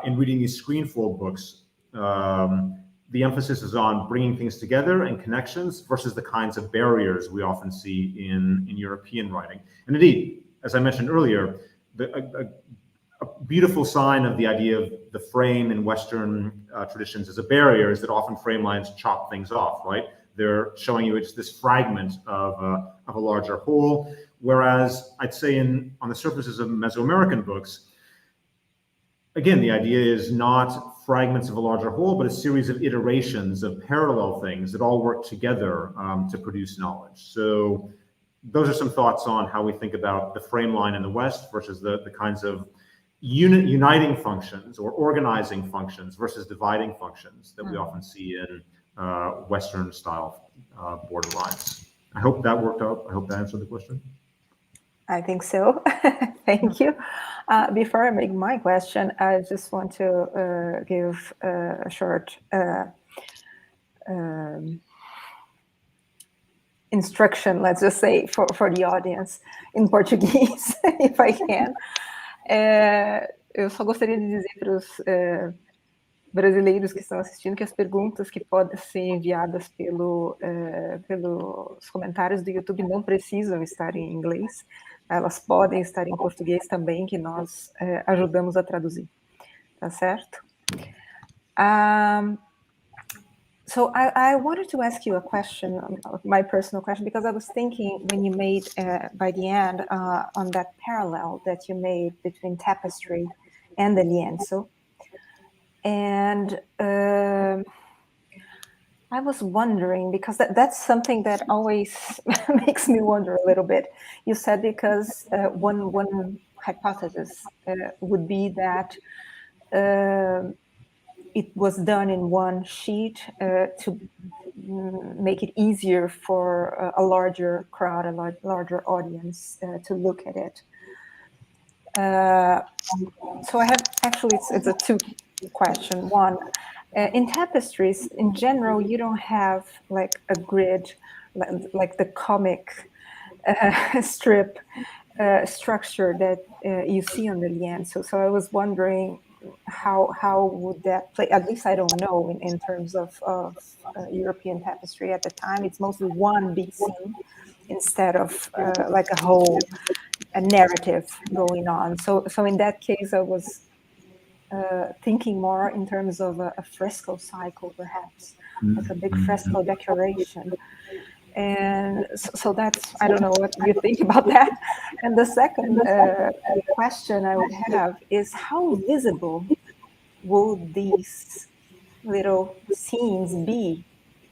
in reading these screenfold books, the emphasis is on bringing things together and connections versus the kinds of barriers we often see in European writing. And indeed, as I mentioned earlier, a beautiful sign of the idea of the frame in Western traditions as a barrier is that often frame lines chop things off, right? They're showing you it's this fragment of a larger whole. Whereas I'd say on the surfaces of Mesoamerican books, again, the idea is not fragments of a larger whole, but a series of iterations of parallel things that all work together to produce knowledge. So those are some thoughts on how we think about the frame line in the West versus the kinds of uniting functions or organizing functions versus dividing functions that we often see in Western style border lines. I hope that worked out. I hope that answered the question. I think so. Thank you. Before I make my question, I just want to give a short instruction, let's just say, for the audience in Portuguese, if I can. Eu só gostaria de dizer para os brasileiros que estão assistindo que as perguntas que podem ser enviadas pelos comentários do YouTube não precisam estar em inglês. Elas podem estar em português também, que nós ajudamos a traduzir. Tá certo? So I wanted to ask you a question, my personal question, because I was thinking when you made, by the end, on that parallel that you made between tapestry and the lienzo. And I was wondering, because that's something that always makes me wonder a little bit. You said because one hypothesis would be that it was done in one sheet to make it easier for a larger crowd, a larger audience to look at it. So I have, actually, it's a two question. One, in tapestries, in general, you don't have like a grid, like the comic strip structure that you see on the lienzo. So I was wondering how would that play? At least I don't know in terms of European tapestry at the time. It's mostly one big scene instead of like a narrative going on. So in that case, I was thinking more in terms of a fresco cycle, perhaps, like a big fresco decoration. And so that's, I don't know what you think about that. And the second question I would have is, how visible would these little scenes be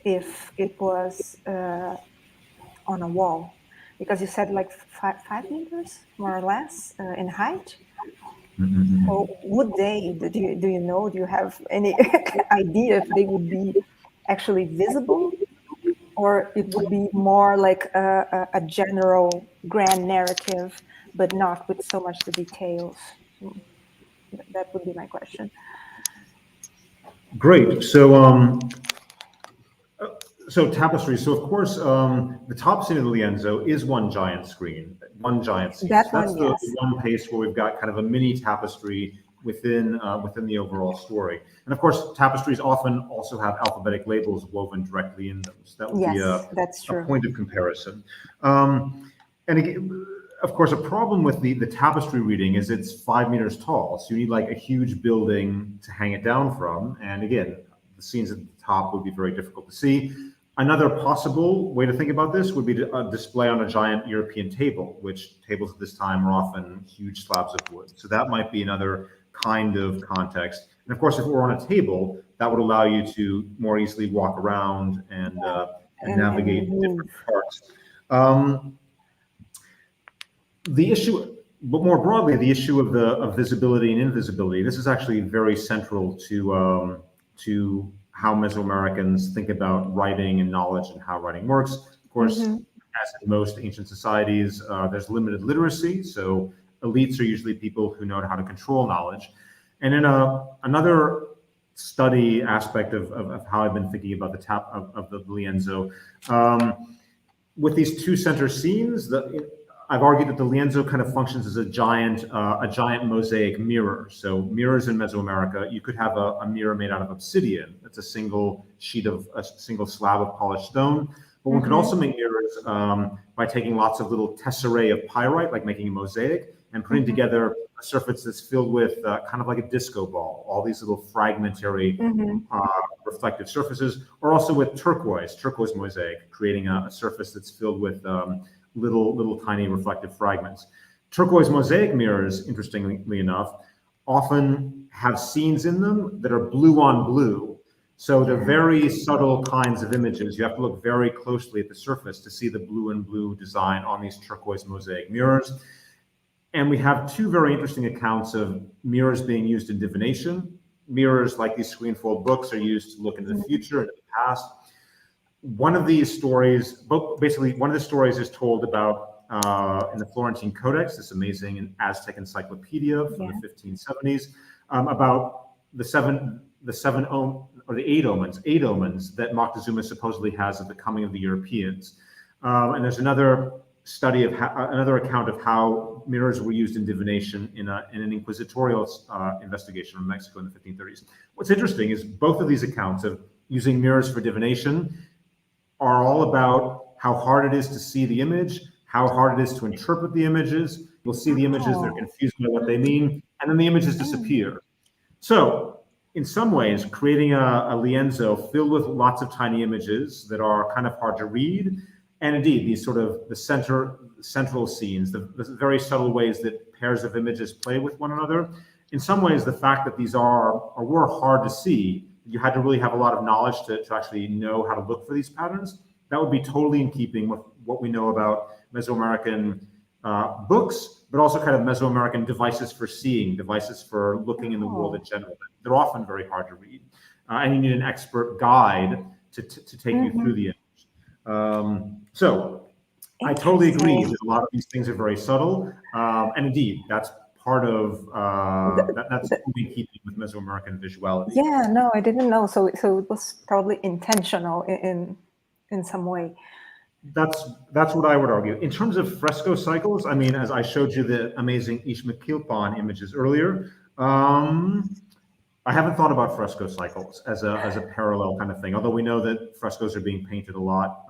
if it was on a wall? Because you said like 5 meters, more or less, in height. So would they, do you know, do you have any idea if they would be actually visible? Or it would be more like a general grand narrative, but not with so much the details? That would be my question. Great. So tapestry. So of course, the top scene of the Lienzo is one giant screen, one giant scene. That so that's one, the yes. one place where we've got kind of a mini tapestry within the overall story. And of course, tapestries often also have alphabetic labels woven directly in them. So that would be That's a true. point of comparison. And again, of course, a problem with the tapestry reading is it's 5 meters tall. So you need like a huge building to hang it down from. And again, the scenes at the top would be very difficult to see. Another possible way to think about this would be to display on a giant European table, which tables at this time are often huge slabs of wood. So that might be another kind of context. And of course, if we're on a table, that would allow you to more easily walk around and navigate different parts. The issue, but more broadly, the issue of visibility and invisibility. This is actually very central to how Mesoamericans think about writing and knowledge and how writing works. Of course, as in most ancient societies, there's limited literacy. So elites are usually people who know how to control knowledge. And in another study aspect of how I've been thinking about the Lienzo, with these two center scenes, I've argued that the Lienzo kind of functions as a giant mosaic mirror. So mirrors in Mesoamerica, you could have a mirror made out of obsidian. That's a single slab of polished stone. But one could also make mirrors by taking lots of little tesserae of pyrite, like making a mosaic, and putting together a surface that's filled with kind of like a disco ball, all these little fragmentary reflective surfaces, or also with turquoise mosaic, creating a surface that's filled with little tiny reflective fragments. Turquoise mosaic mirrors, interestingly enough, often have scenes in them that are blue on blue. So they're very subtle kinds of images. You have to look very closely at the surface to see the blue and blue design on these turquoise mosaic mirrors. And we have two very interesting accounts of mirrors being used in divination. Mirrors, like these screenfold books, are used to look into the future and the past. One of these stories, one of the stories is told about in the Florentine Codex, this amazing Aztec encyclopedia from the 1570s, about eight omens that Moctezuma supposedly has of the coming of the Europeans. And there's another study of another account of how mirrors were used in divination in an inquisitorial investigation in Mexico in the 1530s. What's interesting is both of these accounts of using mirrors for divination are all about how hard it is to see the image, how hard it is to interpret the images. You'll see the images, they're confused by what they mean, and then the images disappear. So in some ways, creating a lienzo filled with lots of tiny images that are kind of hard to read, and indeed these sort of the central scenes, the very subtle ways that pairs of images play with one another. In some ways, the fact that these were hard to see, you had to really have a lot of knowledge to actually know how to look for these patterns. That would be totally in keeping with what we know about Mesoamerican books, but also kind of Mesoamerican devices for seeing, devices for looking in the world in general. They're often very hard to read. And you need an expert guide to take you through the image. So I totally agree that a lot of these things are very subtle. And indeed, that's part of that's in keeping with Mesoamerican visuality. Yeah, no, I didn't know. So it was probably intentional in some way. That's what I would argue. In terms of fresco cycles, I mean, as I showed you the amazing Ixmiquilpan images earlier, I haven't thought about fresco cycles as a parallel kind of thing. Although we know that frescoes are being painted a lot.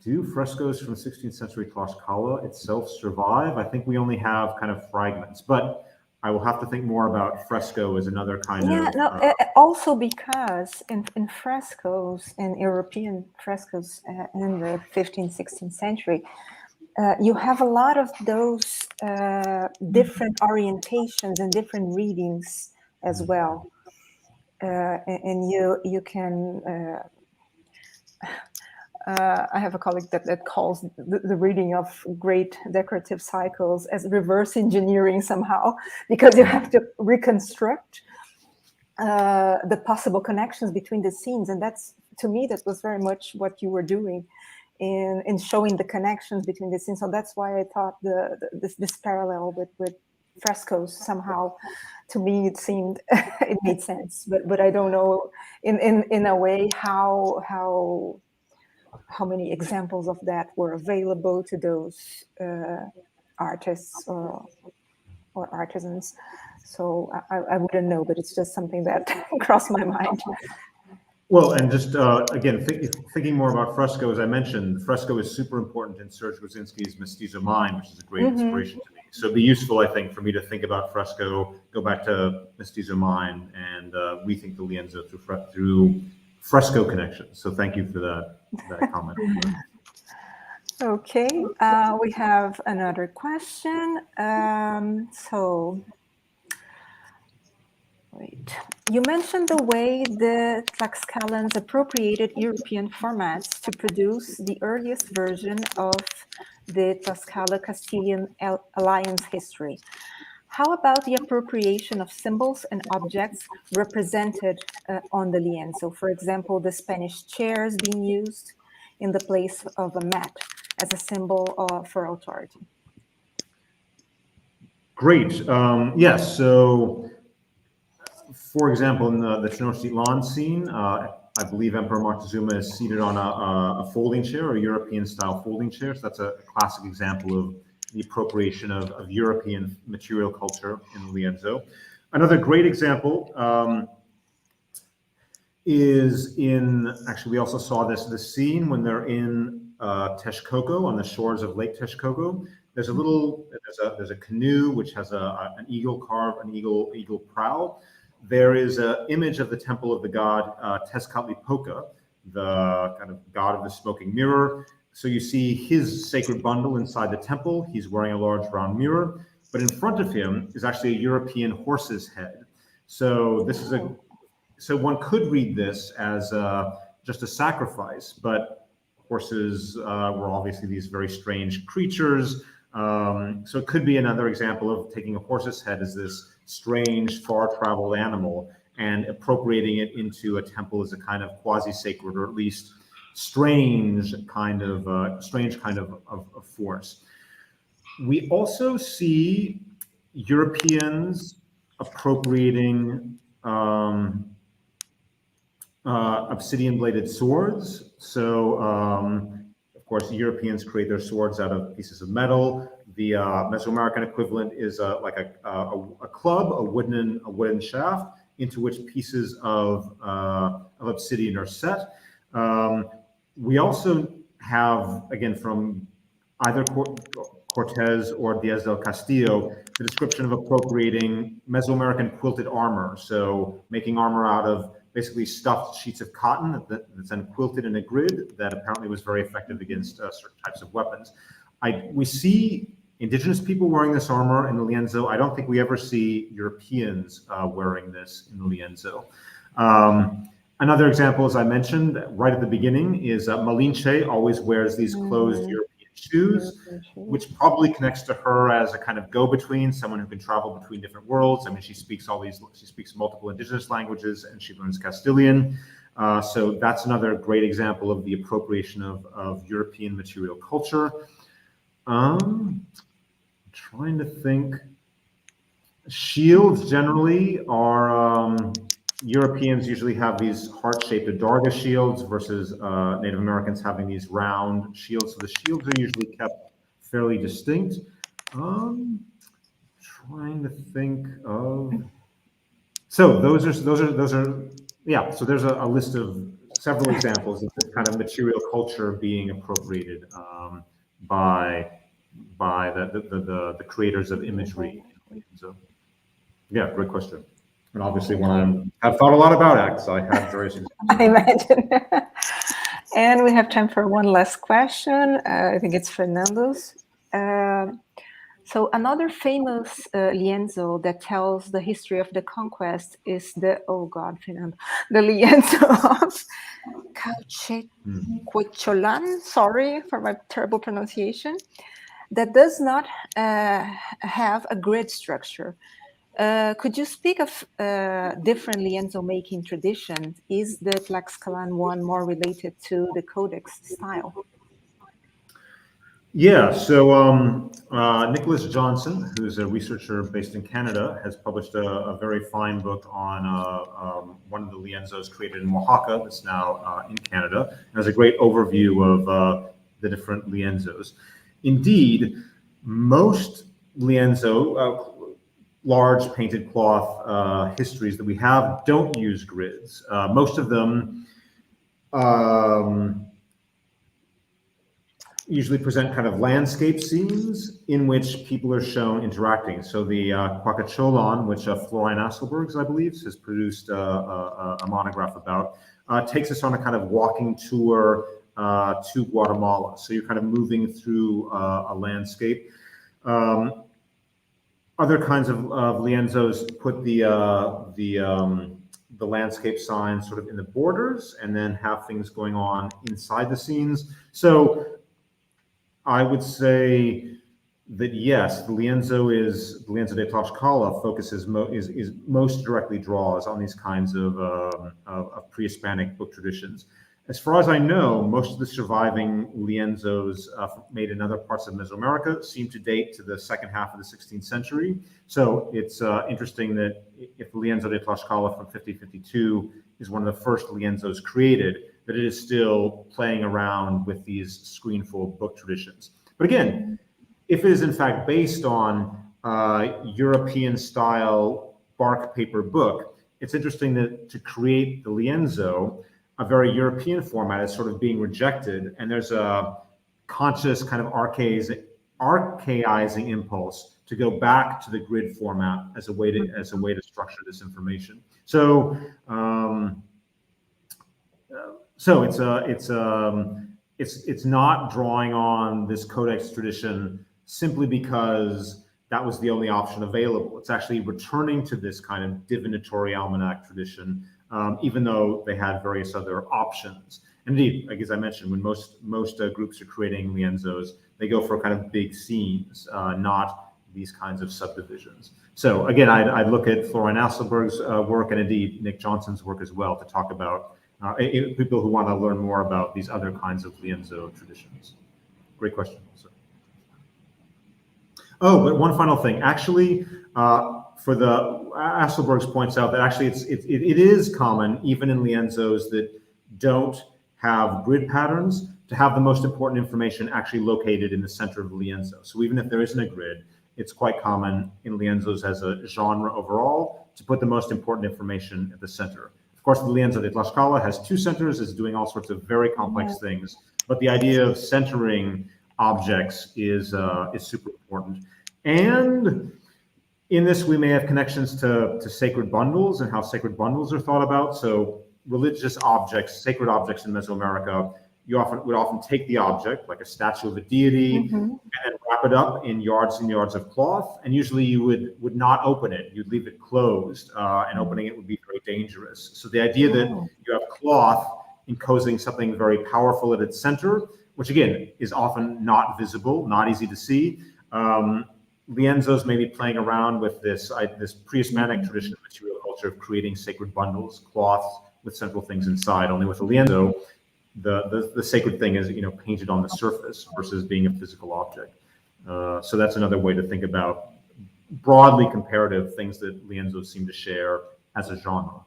Do frescoes from 16th century Tlaxcala itself survive? I think we only have kind of fragments, but I will have to think more about fresco as another kind of... Also because in frescoes, in European frescoes in the 15th, 16th century, you have a lot of those different orientations and different readings as well. And you can... I have a colleague that calls the reading of great decorative cycles as reverse engineering somehow, because you have to reconstruct the possible connections between the scenes. And that's, to me, that was very much what you were doing in showing the connections between the scenes. So that's why I thought this parallel with frescoes somehow. To me, it seemed it made sense, but I don't know in a way how many examples of that were available to those artists or artisans. So I wouldn't know, but it's just something that crossed my mind. Well, and just again, thinking more about fresco, as I mentioned, fresco is super important in Serge Grzinski's Mestizo Mind, which is a great inspiration to me. So it'd be useful, I think, for me to think about fresco, go back to Mestizo Mind, and rethink the Lienzo through fresco connections. So thank you for that comment. Okay, we have another question. Wait. You mentioned the way the Tlaxcalans appropriated European formats to produce the earliest version of the Tlaxcala-Castilian alliance history. How about the appropriation of symbols and objects represented on the lienzo? For example, the Spanish chairs being used in the place of a mat as a symbol for authority. Great. Yes. So, for example, in the Tenochtitlan scene, I believe Emperor Moctezuma is seated on a folding chair, a European-style folding chair. So that's a classic example of the appropriation of European material culture in the lienzo. Another great example is actually, we also saw this scene when they're in Texcoco, on the shores of Lake Texcoco. There's a canoe which has an eagle carved, an eagle prow. There is an image of the temple of the god Tezcatlipoca, the kind of god of the smoking mirror. So you see his sacred bundle inside the temple. He's wearing a large round mirror, but in front of him is actually a European horse's head. So so one could read this as just a sacrifice, but horses were obviously these very strange creatures. So it could be another example of taking a horse's head as this strange, far-traveled animal and appropriating it into a temple as a kind of quasi-sacred, or at least strange kind of force. We also see Europeans appropriating obsidian-bladed swords. So, of course, Europeans create their swords out of pieces of metal. The Mesoamerican equivalent is like a club, a wooden shaft into which pieces of obsidian are set. We also have, again, from either Cortez or Diaz del Castillo, the description of appropriating Mesoamerican quilted armor. So making armor out of basically stuffed sheets of cotton that's then quilted in a grid that apparently was very effective against certain types of weapons. We see indigenous people wearing this armor in the lienzo. I don't think we ever see Europeans wearing this in the lienzo. Another example, as I mentioned right at the beginning, is Malinche always wears these closed European shoes, which probably connects to her as a kind of go-between, someone who can travel between different worlds. I mean, she speaks multiple indigenous languages, and she learns Castilian. So that's another great example of the appropriation of European material culture. Trying to think. Shields generally are, Europeans usually have these heart-shaped adarga shields versus Native Americans having these round shields. So the shields are usually kept fairly distinct. Trying to think of. So those are yeah. So there's a list of several examples of this kind of material culture being appropriated by the creators of imagery. So yeah, great question. And obviously, when I've thought a lot about acts, I had various examples. I imagine. And we have time for one last question. I think it's Fernando's. So another famous lienzo that tells the history of the conquest is the lienzo of Cauchecolan, sorry for my terrible pronunciation, that does not have a grid structure. Could you speak of different lienzo making traditions? Is the Tlaxcalan one more related to the codex style? Yeah, so Nicholas Johnson, who's a researcher based in Canada, has published a very fine book on one of the lienzos created in Oaxaca that's now in Canada. It has a great overview of the different lienzos. Indeed, most lienzo, large painted cloth histories that we have don't use grids. Most of them usually present kind of landscape scenes in which people are shown interacting. So the Quacacholan, which Florian Asselbergs, I believe, has produced a monograph about, takes us on a kind of walking tour to Guatemala. So you're kind of moving through a landscape. Other kinds of lienzos put the landscape signs sort of in the borders and then have things going on inside the scenes. So I would say that yes, the Lienzo de Tlaxcala focuses most directly draws on these kinds of pre-Hispanic book traditions. As far as I know, most of the surviving lienzos made in other parts of Mesoamerica seem to date to the second half of the 16th century. So it's interesting that if the Lienzo de Tlaxcala from 5052 is one of the first lienzos created, that it is still playing around with these screenfold book traditions. But again, if it is in fact based on European style bark paper book, it's interesting that to create the lienzo, a very European format is sort of being rejected, and there's a conscious kind of archaizing impulse to go back to the grid format as a way to structure this information. So it's not drawing on this codex tradition simply because that was the only option available. It's actually returning to this kind of divinatory almanac tradition, even though they had various other options. And indeed, like as I mentioned, when most groups are creating lienzos, they go for kind of big scenes, not these kinds of subdivisions. So again, I'd look at Florian Asselberg's work and indeed Nick Johnson's work as well to talk about people who want to learn more about these other kinds of lienzo traditions. Great question. Oh, but one final thing. Actually, for the Asselberg's points out that actually it is common, even in lienzos that don't have grid patterns, to have the most important information actually located in the center of the lienzo. So even if there isn't a grid, it's quite common in lienzos as a genre overall to put the most important information at the center. Of course, the Lienzo de Tlaxcala has two centers, is doing all sorts of very complex things, but the idea of centering objects is super important. And in this, we may have connections to sacred bundles and how sacred bundles are thought about. So religious objects, sacred objects in Mesoamerica, you would often take the object, like a statue of a deity, and then wrap it up in yards and yards of cloth. And usually you would not open it. You'd leave it closed, and opening it would be very dangerous. So the idea that you have cloth enclosing something very powerful at its center, which again is often not visible, not easy to see. Lienzos may be playing around with this pre-Hispanic tradition of material culture of creating sacred bundles, cloths with central things inside. Only with a lienzo, the sacred thing is painted on the surface versus being a physical object. So that's another way to think about broadly comparative things that lienzos seem to share as a genre.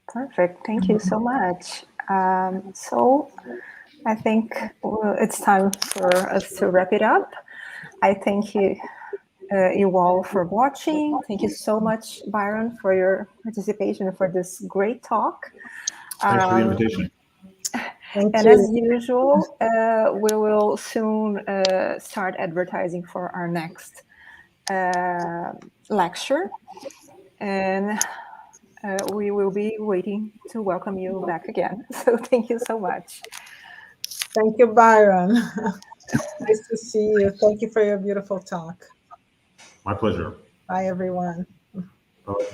Perfect. Thank you so much. So I think it's time for us to wrap it up. I thank you all for watching. Thank you so much, Byron, for your participation and for this great talk. Thanks for the invitation. And as usual, we will soon start advertising for our next lecture. And we will be waiting to welcome you back again. So thank you so much. Thank you, Byron. Nice to see you. Thank you for your beautiful talk. My pleasure. Bye, everyone. Bye.